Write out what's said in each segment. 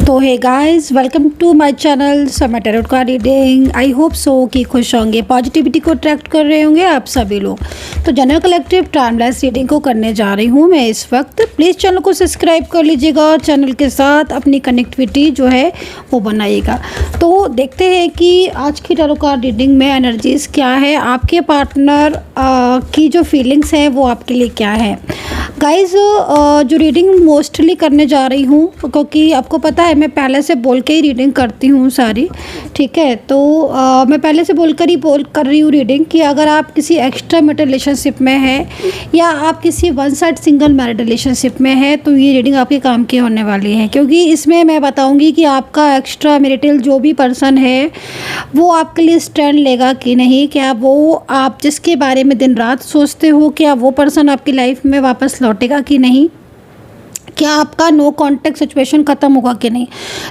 तो hey guys, welcome to my channel Samay tarot का reading. I hope so कि खुश होंगे, पॉजिटिविटी को अट्रैक्ट कर रहे होंगे आप सभी लोग। तो जनरल कलेक्टिव टाइमलेस रीडिंग को करने जा रही हूँ मैं इस वक्त। प्लीज़ चैनल को सब्सक्राइब कर लीजिएगा, चैनल के साथ अपनी कनेक्टिविटी जो है वो बनाइएगा। तो देखते हैं कि आज की टैरोट कार्ड रीडिंग में एनर्जीज़ क्या है, आपके पार्टनर की जो फीलिंग्स हैं वो आपके लिए क्या है। गाइज जो रीडिंग मोस्टली करने जा रही हूँ, क्योंकि आपको पता है मैं पहले से बोल के ही रीडिंग करती हूँ सारी, ठीक है। तो मैं पहले से कर रही हूँ रीडिंग कि अगर आप किसी एक्स्ट्रा मैरिटल रिलेशनशिप में हैं या आप किसी one side single married relationship में हैं तो ये रीडिंग आपके काम की होने वाली है। क्योंकि इसमें मैं बताऊँगी कि आपका एक्स्ट्रा मैरिटल जो भी पर्सन है वो आपके लिए स्टैंड लेगा कि नहीं, क्या वो आप जिसके बारे में दिन रात सोचते हो क्या वो पर्सन आपकी लाइफ में वापस लौटेगा कि नहीं, क्या आपका नो कांटेक्ट सिचुएशन ख़त्म होगा कि नहीं।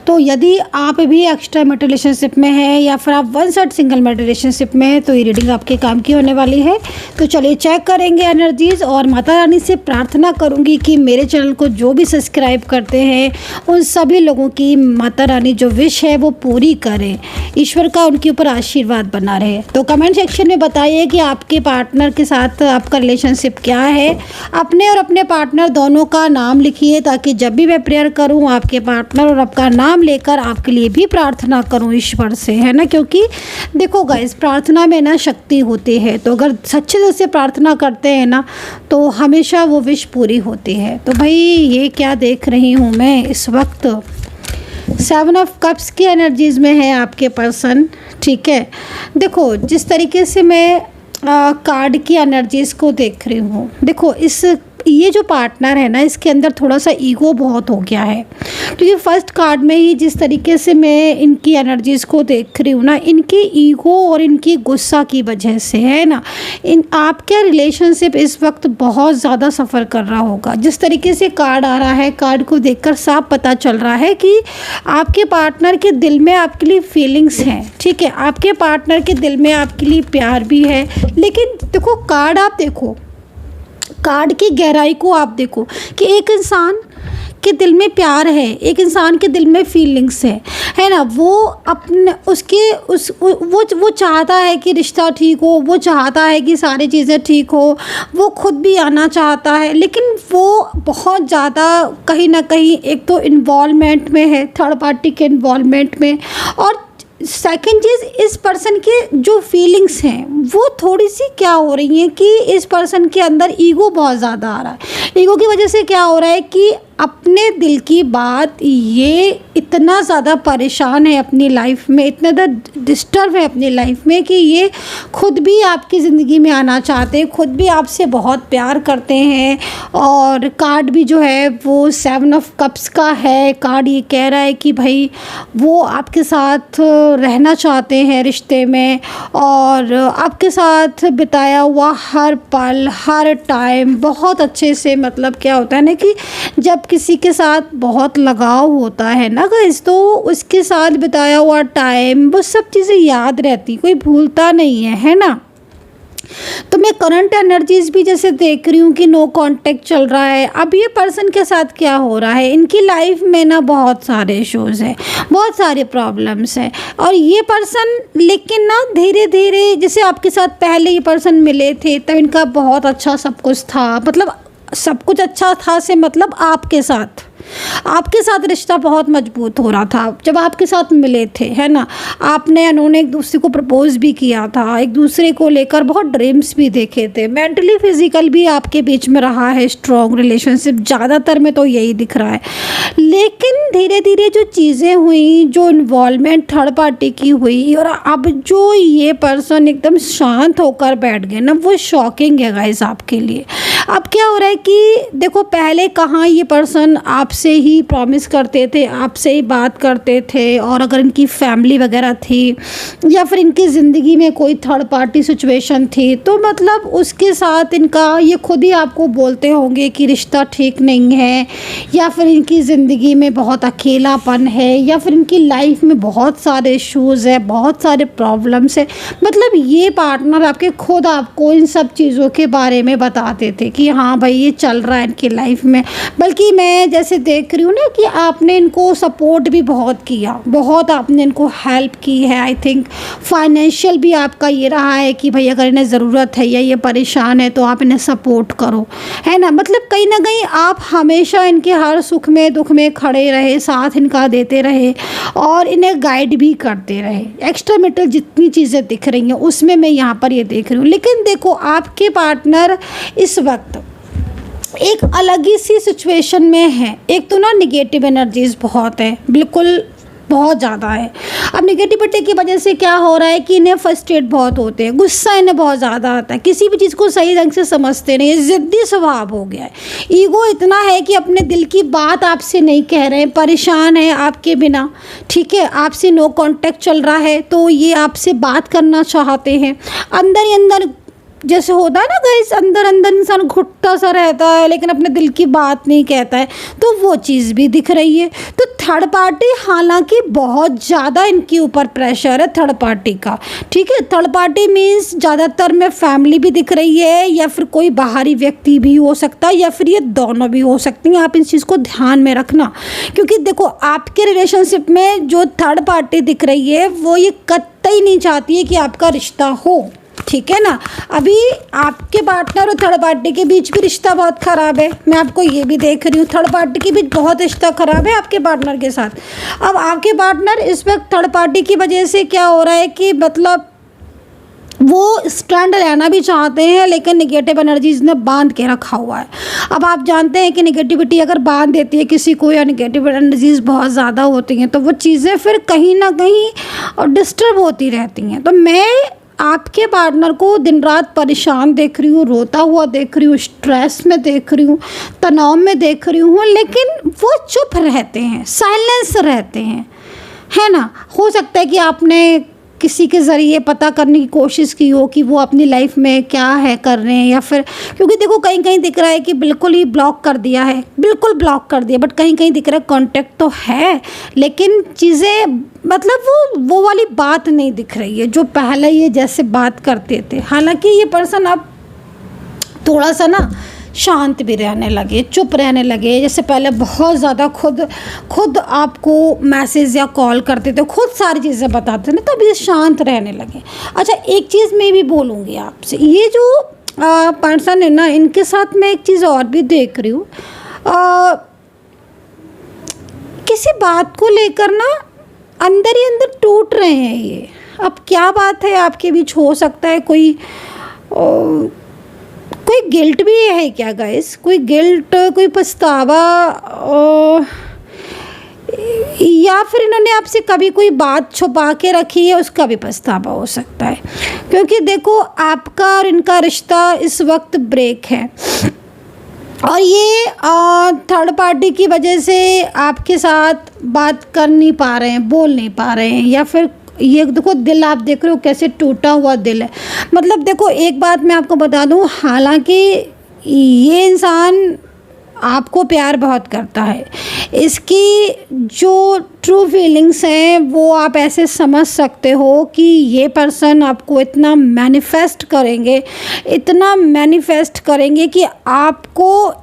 तो यदि आप भी एक्स्ट्रा मैरिटल रिलेशनशिप में हैं या फिर आप one side single marital relationship में हैं तो ये रीडिंग आपके काम की होने वाली है। तो चलिए चेक करेंगे एनर्जीज़, और माता रानी से प्रार्थना करूंगी कि मेरे चैनल को जो भी सब्सक्राइब करते हैं उन सभी लोगों की माता रानी जो विश है वो पूरी करें, ईश्वर का उनके ऊपर आशीर्वाद बना रहे। तो कमेंट सेक्शन में बताइए कि आपके पार्टनर के साथ आपका रिलेशनशिप क्या है। अपने और अपने पार्टनर दोनों का नाम लिखिए ताकि जब भी मैं प्रेयर करूं आपके पार्टनर और आपका नाम लेकर आपके लिए भी प्रार्थना करूं ईश्वर से, है ना। क्योंकि देखो गाइस, प्रार्थना में ना शक्ति होती है, तो अगर सच्चे दिल से प्रार्थना करते हैं ना तो हमेशा वो विश पूरी होती है। तो भाई ये क्या देख रही हूँ मैं इस वक्त, 7 ऑफ कप्स की एनर्जीज़ में है आपके पर्सन, ठीक है। देखो जिस तरीके से मैं कार्ड की एनर्जीज़ को देख रही हूँ, देखो ये जो पार्टनर है ना इसके अंदर थोड़ा सा ईगो बहुत हो गया है। क्योंकि फर्स्ट कार्ड में ही जिस तरीके से मैं इनकी एनर्जीज़ को देख रही हूँ ना, इनकी ईगो और इनकी गुस्सा की वजह से, है ना, आपका रिलेशनशिप इस वक्त बहुत ज़्यादा सफ़र कर रहा होगा। जिस तरीके से कार्ड आ रहा है, कार्ड को देखकर साफ पता चल रहा है कि आपके पार्टनर के दिल में आपके लिए फीलिंग्स हैं, ठीक है। आपके पार्टनर के दिल में आपके लिए प्यार भी है। लेकिन देखो कार्ड आप देखो, कार्ड की गहराई को आप देखो कि एक इंसान के दिल में प्यार है, एक इंसान के दिल में फीलिंग्स है ना। वो अपने वो चाहता है कि रिश्ता ठीक हो, वो चाहता है कि सारी चीज़ें ठीक हो, वो खुद भी आना चाहता है। लेकिन वो बहुत ज़्यादा कहीं ना कहीं एक तो इन्वॉल्वमेंट में है, थर्ड पार्टी के इन्वॉल्वमेंट में, और सेकंड चीज़ इस पर्सन के जो फीलिंग्स हैं वो थोड़ी सी क्या हो रही हैं कि इस पर्सन के अंदर ईगो बहुत ज़्यादा आ रहा है। ईगो की वजह से क्या हो रहा है कि अपने दिल की बात ये इतना ज़्यादा परेशान है अपनी लाइफ में, इतना ज़्यादा डिस्टर्ब है अपनी लाइफ में कि ये खुद भी आपकी ज़िंदगी में आना चाहते हैं, खुद भी आपसे बहुत प्यार करते हैं। और कार्ड भी जो है वो 7 ऑफ कप्स का है। कार्ड ये कह रहा है कि भाई वो आपके साथ रहना चाहते हैं रिश्ते में, और आपके साथ बिताया हुआ हर पल हर टाइम बहुत अच्छे से, मतलब क्या होता है ना कि जब किसी के साथ बहुत लगाव होता है ना गाइस, तो उसके साथ बिताया हुआ टाइम वो सब चीज़ें याद रहती, कोई भूलता नहीं है ना। तो मैं करंट एनर्जीज़ भी जैसे देख रही हूँ कि नो कांटेक्ट चल रहा है। अब ये पर्सन के साथ क्या हो रहा है, इनकी लाइफ में ना बहुत सारे इश्यूज़ हैं, बहुत सारे प्रॉब्लम्स हैं। और ये पर्सन लेकिन ना धीरे धीरे, जैसे आपके साथ पहले ये पर्सन मिले थे तब इनका बहुत अच्छा सब कुछ था, मतलब सब कुछ अच्छा था से मतलब आपके साथ रिश्ता बहुत मजबूत हो रहा था जब आपके साथ मिले थे, है ना। आपने उन्होंने एक दूसरे को प्रपोज भी किया था, एक दूसरे को लेकर बहुत ड्रीम्स भी देखे थे, मेंटली फिजिकल भी आपके बीच में रहा है स्ट्रॉन्ग रिलेशनशिप, ज़्यादातर में तो यही दिख रहा है। लेकिन धीरे धीरे जो चीज़ें हुई, जो इन्वॉल्वमेंट थर्ड पार्टी की हुई, और अब जो ये पर्सन एकदम शांत होकर बैठ गए ना, वो शॉकिंग है गाइस आपके लिए। अब क्या हो रहा है कि देखो पहले कहाँ ये पर्सन आपसे ही प्रॉमिस करते थे, आपसे ही बात करते थे, और अगर इनकी फैमिली वगैरह थी या फिर इनकी ज़िंदगी में कोई थर्ड पार्टी सिचुएशन थी तो मतलब उसके साथ इनका ये खुद ही आपको बोलते होंगे कि रिश्ता ठीक नहीं है, या फिर इनकी ज़िंदगी में बहुत अकेलापन है, या फिर इनकी लाइफ में बहुत सारे इश्यूज़ है, बहुत सारे प्रॉब्लम्स है। मतलब ये पार्टनर आपके खुद आपको इन सब चीज़ों के बारे में बताते थे कि हाँ भाई ये चल रहा है इनकी लाइफ में। बल्कि मैं जैसे से देख रही हूँ ना कि आपने इनको सपोर्ट भी बहुत किया, बहुत आपने इनको हेल्प की है। आई थिंक फाइनेंशियल भी आपका ये रहा है कि भाई अगर इन्हें ज़रूरत है या ये परेशान है तो आप इन्हें सपोर्ट करो, है ना। मतलब कहीं ना कहीं आप हमेशा इनके हर सुख में दुख में खड़े रहे, साथ इनका देते रहे और इन्हें गाइड भी करते रहे। एक्स्ट्रा मेटल जितनी चीज़ें दिख रही हैं उसमें मैं यहाँ पर ये देख रही हूँ। लेकिन देखो आपके पार्टनर इस वक्त एक अलग ही सी सिचुएशन में है। एक तो ना निगेटिव एनर्जीज बहुत है, बिल्कुल बहुत ज़्यादा है। अब निगेटिविटी की वजह से क्या हो रहा है कि इन्हें फ्रस्ट्रेट बहुत होते हैं, गुस्सा इन्हें बहुत ज़्यादा आता है, किसी भी चीज़ को सही ढंग से समझते नहीं, ज़िद्दी स्वभाव हो गया है। ईगो इतना है कि अपने दिल की बात आपसे नहीं कह रहे हैं, परेशान है आपके बिना, ठीक है, आपसे नो कांटेक्ट चल रहा है तो ये आपसे बात करना चाहते हैं। अंदर ही अंदर जैसे होता है ना गाइस, अंदर अंदर इंसान घुटता सा रहता है लेकिन अपने दिल की बात नहीं कहता है, तो वो चीज़ भी दिख रही है। तो थर्ड पार्टी हालांकि बहुत ज़्यादा इनके ऊपर प्रेशर है थर्ड पार्टी का, ठीक है। थर्ड पार्टी मीन्स ज़्यादातर में फैमिली भी दिख रही है या फिर कोई बाहरी व्यक्ति भी हो सकता है या फिर ये दोनों भी हो सकती हैं। आप इस चीज़ को ध्यान में रखना, क्योंकि देखो आपके रिलेशनशिप में जो थर्ड पार्टी दिख रही है वो ये कतई नहीं चाहती है कि आपका रिश्ता हो, ठीक है ना। अभी आपके पार्टनर और थर्ड पार्टी के बीच भी रिश्ता बहुत ख़राब है, मैं आपको ये भी देख रही हूँ। थर्ड पार्टी के बीच बहुत रिश्ता ख़राब है आपके पार्टनर के साथ। अब आपके पार्टनर इस वक्त थर्ड पार्टी की वजह से क्या हो रहा है कि मतलब वो स्टैंड लेना भी चाहते हैं लेकिन निगेटिव एनर्जीज ने बांध के रखा हुआ है। अब आप जानते हैं कि निगेटिविटी अगर बांध देती है किसी को या निगेटिव एनर्जीज बहुत ज़्यादा होती हैं तो वो चीज़ें फिर कहीं ना कहीं डिस्टर्ब होती रहती हैं। तो मैं आपके पार्टनर को दिन रात परेशान देख रही हूँ, रोता हुआ देख रही हूँ, स्ट्रेस में देख रही हूँ, तनाव में देख रही हूँ, लेकिन वो चुप रहते हैं, साइलेंस रहते हैं, है ना। हो सकता है कि आपने किसी के ज़रिए पता करने की कोशिश की हो कि वो अपनी लाइफ में क्या है कर रहे हैं, या फिर क्योंकि देखो कहीं कहीं दिख रहा है कि बिल्कुल ही ब्लॉक कर दिया है, बिल्कुल ब्लॉक कर दिया, बट कहीं कहीं दिख रहा है कांटेक्ट तो है लेकिन चीज़ें मतलब वो वाली बात नहीं दिख रही है जो पहले ये जैसे बात करते थे। हालांकि ये पर्सन अब थोड़ा सा ना शांत भी रहने लगे, चुप रहने लगे। जैसे पहले बहुत ज़्यादा खुद आपको मैसेज या कॉल करते थे, खुद सारी चीज़ें बताते थे, तो अभी शांत रहने लगे। अच्छा एक चीज़ मैं भी बोलूँगी आपसे, ये जो पर्सन है ना इनके साथ मैं एक चीज़ और भी देख रही हूँ, किसी बात को लेकर ना अंदर ही अंदर टूट रहे हैं ये। अब क्या बात है आपके बीच, हो सकता है कोई गिल्ट भी है क्या गाइस, कोई गिल्ट, कोई पछतावा, या फिर इन्होंने आपसे कभी कोई बात छुपा के रखी है उसका भी पछतावा हो सकता है। क्योंकि देखो आपका और इनका रिश्ता इस वक्त ब्रेक है और ये थर्ड पार्टी की वजह से आपके साथ बात कर नहीं पा रहे हैं, बोल नहीं पा रहे हैं, या फिर ये देखो दिल आप देख रहे हो कैसे टूटा हुआ दिल है। मतलब देखो एक बात मैं आपको बता दूं, हालांकि ये इंसान आपको प्यार बहुत करता है, इसकी जो ट्रू फीलिंग्स हैं वो आप ऐसे समझ सकते हो कि ये पर्सन आपको इतना मैनिफेस्ट करेंगे कि आपको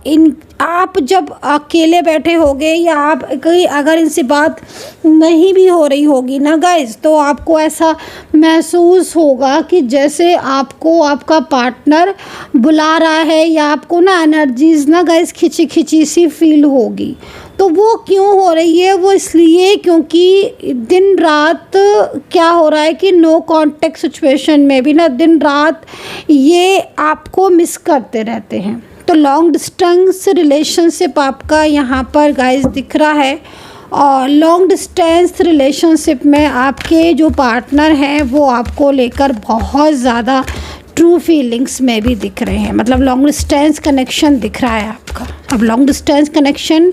आप जब अकेले बैठे होगे या आप कहीं अगर इनसे बात नहीं भी हो रही होगी ना गाइस, तो आपको ऐसा महसूस होगा कि जैसे आपको आपका पार्टनर बुला रहा है, या आपको ना एनर्जीज ना गाइस खिंची खिंची सी फील होगी। तो वो क्यों हो रही है, वो इसलिए क्योंकि दिन रात क्या हो रहा है कि नो कांटेक्ट सिचुएशन में भी ना दिन रात ये आपको मिस करते रहते हैं। तो लॉन्ग डिस्टेंस रिलेशनशिप आपका यहाँ पर गाइस दिख रहा है, और लॉन्ग डिस्टेंस रिलेशनशिप में आपके जो पार्टनर हैं वो आपको लेकर बहुत ज़्यादा ट्रू फीलिंग्स में भी दिख रहे हैं। मतलब लॉन्ग डिस्टेंस कनेक्शन दिख रहा है आपका। अब लॉन्ग डिस्टेंस कनेक्शन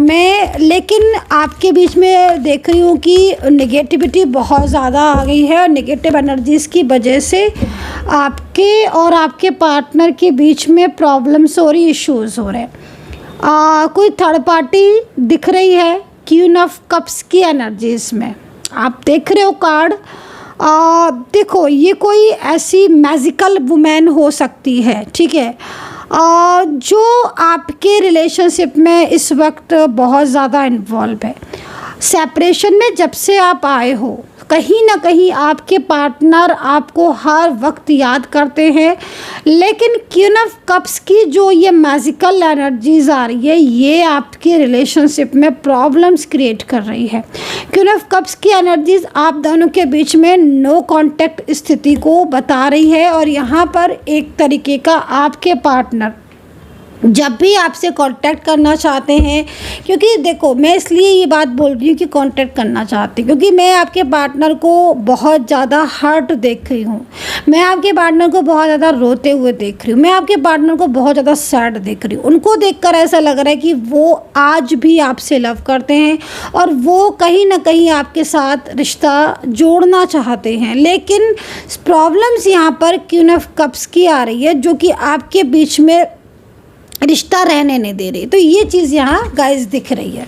में लेकिन आपके बीच में देख रही हूँ कि नेगेटिविटी बहुत ज़्यादा आ गई है, और नेगेटिव एनर्जीज़ की वजह से आपके और आपके पार्टनर के बीच में प्रॉब्लम्स हो रही, इश्यूज़ हो रहे हैं। कोई थर्ड पार्टी दिख रही है क्वीन ऑफ कप्स की एनर्जीज़ में, आप देख रहे हो कार्ड। देखो ये कोई ऐसी मैजिकल वुमेन हो सकती है, ठीक है। जो आपके रिलेशनशिप में इस वक्त बहुत ज़्यादा इन्वॉल्व है। सेपरेशन में जब से आप आए हो, कहीं ना कहीं आपके पार्टनर आपको हर वक्त याद करते हैं, लेकिन क्वीन ऑफ कप्स की जो ये मैजिकल एनर्जीज आ रही है, ये आपके रिलेशनशिप में प्रॉब्लम्स क्रिएट कर रही है। क्वीन ऑफ कप्स की एनर्जीज आप दोनों के बीच में नो कांटेक्ट स्थिति को बता रही है, और यहाँ पर एक तरीके का आपके पार्टनर जब भी आपसे कांटेक्ट करना चाहते हैं, क्योंकि देखो मैं इसलिए ये बात बोल रही हूँ कि कांटेक्ट करना चाहती हूँ क्योंकि मैं आपके पार्टनर को बहुत ज़्यादा हर्ट देख रही हूँ, मैं आपके पार्टनर को बहुत ज़्यादा रोते हुए देख रही हूँ, मैं आपके पार्टनर को बहुत ज़्यादा सैड देख रही हूँ। उनको देखकर ऐसा लग रहा है कि वो आज भी आपसे लव करते हैं और वो कहीं ना कहीं आपके साथ रिश्ता जोड़ना चाहते हैं, लेकिन प्रॉब्लम्स यहाँ पर क्वीन ऑफ कप्स की आ रही है जो कि आपके बीच में रिश्ता रहने नहीं दे रही। तो ये चीज़ यहाँ गाइस दिख रही है।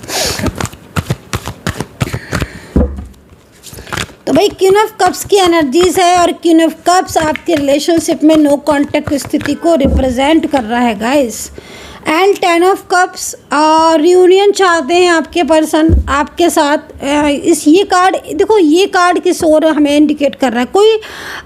तो भाई क्वीन ऑफ कप्स की एनर्जीज है, और क्वीन ऑफ कप्स आपके रिलेशनशिप में नो कांटेक्ट स्थिति को रिप्रेजेंट कर रहा है guys. And 10 of cups reunion चाहते हैं आपके पर्सन आपके साथ। ये कार्ड देखो, ये कार्ड किस ओर हमें इंडिकेट कर रहा है,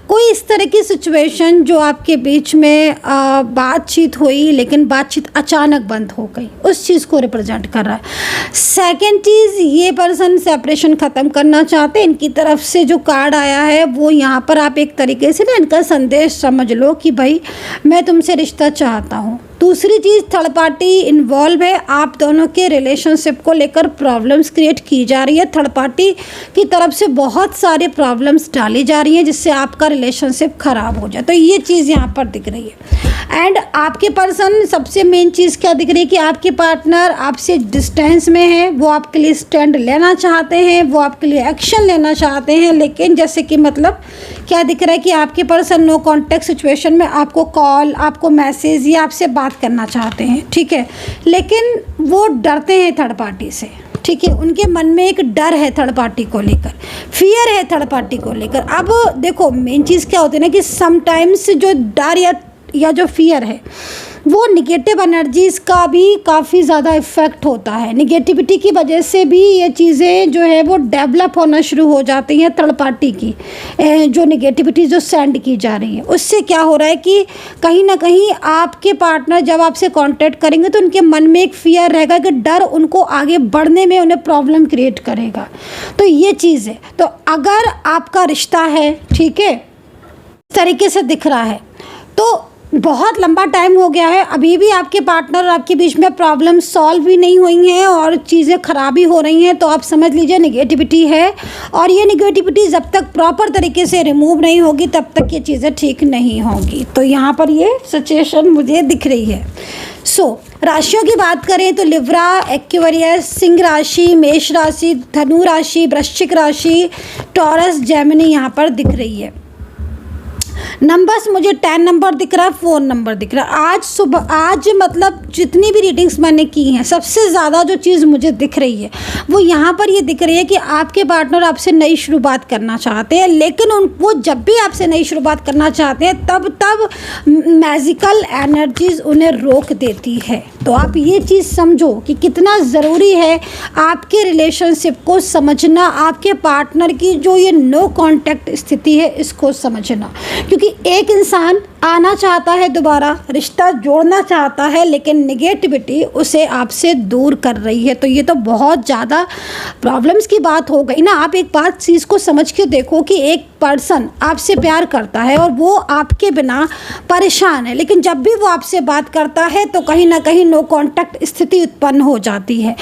कोई इस तरह की सिचुएशन जो आपके बीच में बातचीत हुई लेकिन बातचीत अचानक बंद हो गई, उस चीज़ को रिप्रेजेंट कर रहा है। सेकेंड चीज़, ये पर्सन सेपरेशन ख़त्म करना चाहते हैं। इनकी तरफ से जो कार्ड आया है वो यहाँ पर आप एक तरीके से ना इनका संदेश समझ लो कि भाई मैं तुमसे रिश्ता चाहता हूँ। दूसरी चीज़, थर्ड पार्टी इन्वॉल्व है, आप दोनों के रिलेशनशिप को लेकर प्रॉब्लम्स क्रिएट की जा रही है। थर्ड पार्टी की तरफ से बहुत सारे प्रॉब्लम्स डाली जा रही हैं जिससे आपका रिलेशनशिप ख़राब हो जाए। तो ये चीज़ यहाँ पर दिख रही है। एंड आपके पर्सन, सबसे मेन चीज़ क्या दिख रही है कि आपके पार्टनर आपसे डिस्टेंस में है, वो आपके लिए स्टैंड लेना चाहते हैं, वो आपके लिए एक्शन लेना चाहते हैं, लेकिन जैसे कि मतलब क्या दिख रहा है कि आपके पर्सन नो कॉन्टेक्ट सिचुएशन में आपको कॉल, आपको मैसेज या आपसे बात करना चाहते हैं, ठीक है, लेकिन वो डरते हैं थर्ड पार्टी से, ठीक है। उनके मन में एक डर है थर्ड पार्टी को लेकर, फियर है थर्ड पार्टी को लेकर। अब देखो मेन चीज़ क्या होती है ना कि समटाइम्स जो डर या जो फियर है वो निगेटिव एनर्जीज़ का भी काफ़ी ज़्यादा इफ़ेक्ट होता है। निगेटिविटी की वजह से भी ये चीज़ें जो है वो डेवलप होना शुरू हो जाती हैं। थर्ड पार्टी की जो निगेटिविटी जो सेंड की जा रही है, उससे क्या हो रहा है कि कहीं ना कहीं आपके पार्टनर जब आपसे कांटेक्ट करेंगे तो उनके मन में एक फियर रहेगा कि डर उनको आगे बढ़ने में उन्हें प्रॉब्लम क्रिएट करेगा। तो ये चीज़ है। तो अगर आपका रिश्ता है, ठीक है, इस तरीके से दिख रहा है, तो बहुत लंबा टाइम हो गया है, अभी भी आपके पार्टनर और आपके बीच में प्रॉब्लम सॉल्व भी नहीं हुई हैं और चीज़ें ख़राबी हो रही हैं, तो आप समझ लीजिए निगेटिविटी है। और ये निगेटिविटी जब तक प्रॉपर तरीके से रिमूव नहीं होगी तब तक ये चीज़ें ठीक नहीं होंगी। तो यहाँ पर ये सिचुएशन मुझे दिख रही है। राशियों की बात करें तो लिब्रा, एक्वेरियस, सिंह राशि, मेष राशि, धनु राशि, वृश्चिक राशि, टॉरस, जेमिनी यहाँ पर दिख रही है। नंबर्स मुझे 10 नंबर दिख रहा है, 4 नंबर दिख रहा है। आज मतलब जितनी भी रीडिंग्स मैंने की हैं, सबसे ज़्यादा जो चीज़ मुझे दिख रही है वो यहाँ पर ये दिख रही है कि आपके पार्टनर आपसे नई शुरुआत करना चाहते हैं, लेकिन वो जब भी आपसे नई शुरुआत करना चाहते हैं तब मैजिकल एनर्जीज उन्हें रोक देती है। तो आप ये चीज़ समझो कि कितना ज़रूरी है आपके रिलेशनशिप को समझना, आपके पार्टनर की जो ये नो कांटेक्ट स्थिति है इसको समझना, क्योंकि एक इंसान आना चाहता है, दोबारा रिश्ता जोड़ना चाहता है, लेकिन निगेटिविटी उसे आपसे दूर कर रही है। तो ये तो बहुत ज़्यादा प्रॉब्लम्स की बात हो गई ना। आप एक बात चीज़ को समझ के देखो कि एक पर्सन आपसे प्यार करता है और वो आपके बिना परेशान है, लेकिन जब भी वो आपसे बात करता है तो कहीं ना कहीं नो कांटेक्ट स्थिति उत्पन्न हो जाती है।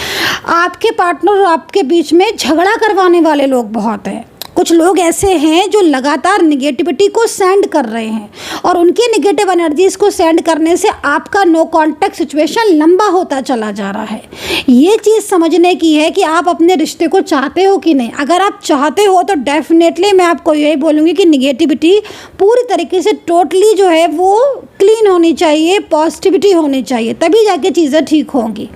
आपके पार्टनर और आपके बीच में झगड़ा करवाने वाले लोग बहुत हैं। कुछ लोग ऐसे हैं जो लगातार निगेटिविटी को सेंड कर रहे हैं और उनके निगेटिव एनर्जीज़ को सेंड करने से आपका नो कांटेक्ट सिचुएशन लंबा होता चला जा रहा है। ये चीज़ समझने की है कि आप अपने रिश्ते को चाहते हो कि नहीं। अगर आप चाहते हो तो डेफिनेटली मैं आपको यही बोलूँगी कि निगेटिविटी पूरी तरीके से टोटली जो है वो क्लीन होनी चाहिए, पॉजिटिविटी होनी चाहिए, तभी जाके चीज़ें ठीक होंगी।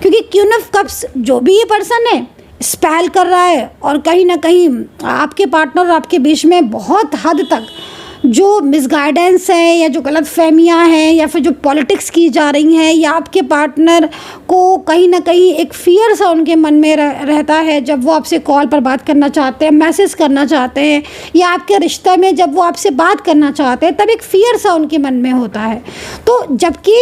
क्योंकि क्वीन ऑफ कप्स जो भी ये पर्सन है स्पेल कर रहा है और कहीं ना कहीं आपके पार्टनर और आपके बीच में बहुत हद तक जो मिसगाइडेंस है या जो गलतफहमियां हैं या फिर जो पॉलिटिक्स की जा रही हैं, या आपके पार्टनर को कहीं ना कहीं एक फ़ियर सा उनके मन में रहता है जब वो आपसे कॉल पर बात करना चाहते हैं, मैसेज करना चाहते हैं, या आपके रिश्ते में जब वो आपसे बात करना चाहते हैं तब एक फ़ियर सा उनके मन में होता है। तो जबकि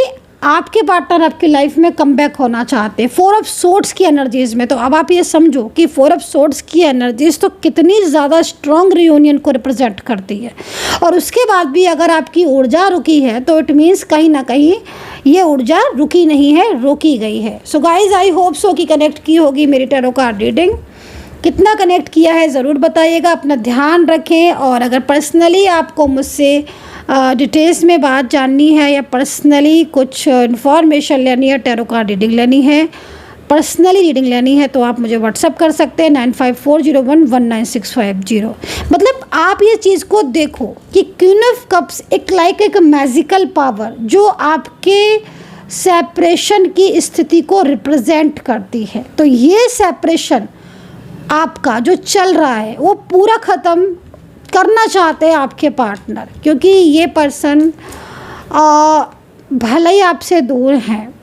आपके पार्टनर आपकी लाइफ में कमबैक होना चाहते हैं 4 ऑफ सोर्ड्स की एनर्जीज़ में, तो अब आप ये समझो कि 4 ऑफ सोर्ड्स की एनर्जीज़ तो कितनी ज़्यादा स्ट्रॉन्ग रियूनियन को रिप्रेजेंट करती है। और उसके बाद भी अगर आपकी ऊर्जा रुकी है तो इट मीन्स कहीं ना कहीं ये ऊर्जा रुकी नहीं है, रोकी गई है। सो गाइज, आई होप सो कि कनेक्ट की होगी मेरी टैरो कार्ड रीडिंग। कितना कनेक्ट किया है ज़रूर बताइएगा। अपना ध्यान रखें, और अगर पर्सनली आपको मुझसे डिटेल्स में बात जाननी है या पर्सनली कुछ इन्फॉर्मेशन लेनी है, टैरो कार्ड रीडिंग लेनी है, पर्सनली रीडिंग लेनी है, तो आप मुझे व्हाट्सअप कर सकते हैं 9540119650। मतलब आप ये चीज़ को देखो कि क्वीन ऑफ कप्स एक मैजिकल पावर जो आपके सेपरेशन की स्थिति को रिप्रेजेंट करती है। तो ये सेपरेशन आपका जो चल रहा है वो पूरा ख़त्म करना चाहते हैं आपके पार्टनर, क्योंकि ये पर्सन भले ही आपसे दूर हैं,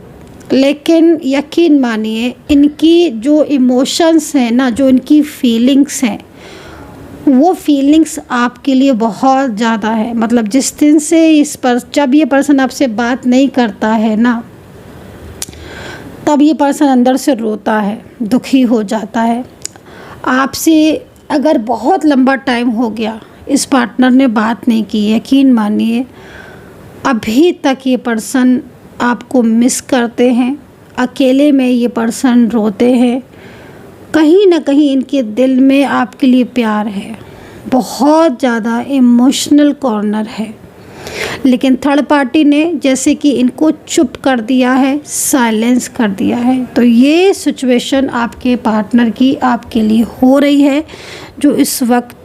लेकिन यकीन मानिए इनकी जो इमोशंस हैं ना, जो इनकी फीलिंग्स हैं, वो फीलिंग्स आपके लिए बहुत ज़्यादा है। मतलब जिस दिन से जब ये पर्सन आपसे बात नहीं करता है ना, तब ये पर्सन अंदर से रोता है, दुखी हो जाता है। आपसे अगर बहुत लंबा टाइम हो गया इस पार्टनर ने बात नहीं की, यकीन मानिए अभी तक ये पर्सन आपको मिस करते हैं। अकेले में ये पर्सन रोते हैं। कहीं ना कहीं इनके दिल में आपके लिए प्यार है, बहुत ज़्यादा इमोशनल कॉर्नर है, लेकिन थर्ड पार्टी ने जैसे कि इनको चुप कर दिया है, साइलेंस कर दिया है। तो ये सिचुएशन आपके पार्टनर की आपके लिए हो रही है, जो इस वक्त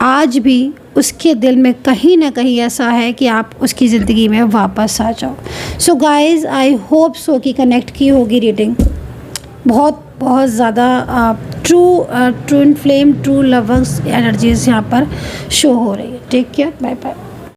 आज भी उसके दिल में कहीं ना कहीं ऐसा है कि आप उसकी ज़िंदगी में वापस आ जाओ। सो गाइज़, आई होप सो कि कनेक्ट की होगी रीडिंग। बहुत बहुत ज़्यादा twin flame, true lovers energies यहाँ पर शो हो रही है। Take care, bye bye.